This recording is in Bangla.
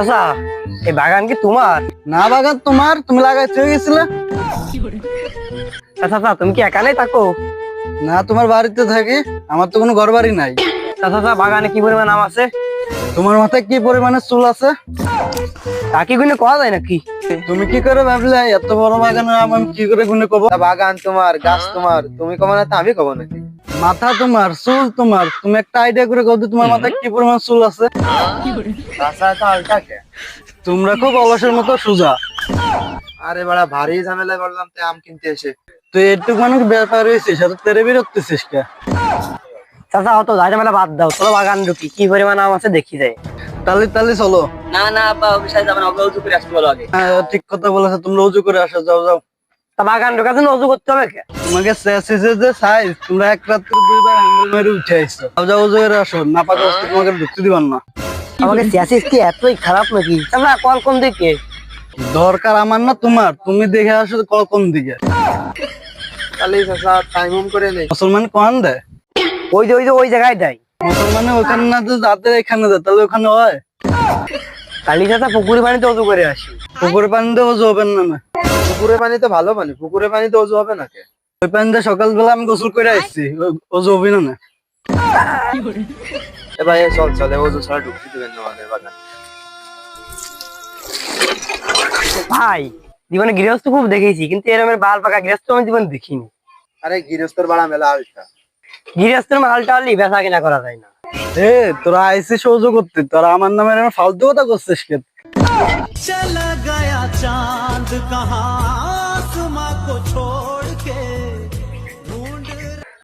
আচ্ছা, এই বাগান কি তোমার? না, বাগান তোমার, তুমি লাগাইতে গেছিলে। আচ্ছা আচ্ছা, তুমি কি একাই থাকো? না, তোমার বাড়িতে থাকি, আমার তো কোনো ঘর বাড়ি নাই। আচ্ছা আচ্ছা, বাগানে কি পরিমাণ আম আছে? তোমার মাথায় কি পরিমাণে চুল আছে? তা কি গুনে কোয়া যায় নাকি? তুমি কি করে ভাবলে এত বড় বাগানের আম আমি কি করে গুনে কব? বাগান তোমার, গাছ তোমার, তুমি কব না তো আমি কব নাকি? মাথা তোমার, চুল তোমার, তুমি একটা আইডিয়া করে কব তোমার মাথায় কি পরিমাণ চুল আছে? তাছাড়া তো আলটাকে। তোমরা খুব অলসের মতো সোজা। আরে বাড়া, ভারী ঝামেলা করলাম তো আম কিনতে এসে। তুই একটু মানুষ ব্যাপার হয়েছিস, এত তেরে বেরোতেছিস কে? চাচা অত যাই মেলা বাদ দাও, চলো বাগান ঢুকি, কি পরিমাণ আম আছে দেখি যায়। তালি তালি চলো। না না আব্বা, অফিসায় যাবেন, অল্প উঁচু করে আসতে বলো আগে। হ্যাঁ, ঠিক কথা বলেছো, তোমরা উজু করে আসো, যাও যাও। তা বাগান ঢোকার জন্য উঁচু করতে হবে কে? তোমাকে চেসিসের যে সাইজ, তোমরা এক রাত্রে দুইবার হ্যান্ডেল মেরে উঠে আসছো। যাও যাও, উজু করে আসো, না পাকা অবস্থা তোমাকে ঢুকতে দিবান না। আমাকে সিয়াসিস কি এতই খারাপ নাকি? চাচা কল কোন দিকে? দরকার আমার না তোমার, তুমি দেখে আসো কোন দিকে। তাহলে চাচা টাইম হোম করে নেই। মুসলমান কোন দেয়? ওই যে ওই জায়গায় দেয়। মুসলমানে ওখানে না, তো যাতে এখানে দেয়, তাহলে ওখানে হয়? কালি চাচা পুকুরি পানিতে উঁচু করে আসি। পুকুরের পানিতে ওজু হবেন না না? পুকুরের পানি তো ভালো পানি, পুকুরের পানি তো অজু হবে নাকি? ওই পানিতে সকালবেলা আমি গোসল করে আসছি, ওজু হবি না না? এ ভাই চল চলে, অজু ছাড়া ঢুকতে দিবেন না আমাদের বাগান। ভাই, জীবনে গৃহস্থ খুব দেখেছি, কিন্তু এরকমের বাল পাকা গৃহস্থ আমি জীবনে দেখিনি। আরে গৃহস্থর বাড়া মেলা আলটা। গৃহস্থের মালটা হলে বেচা কিনা করা যায় না। এ তোরা আইসিস ওজু করতে, তোরা আমার নামে এরকম ফালতু কথা করছিস কে? चला गया चांद कहाँ आसमां को छोड़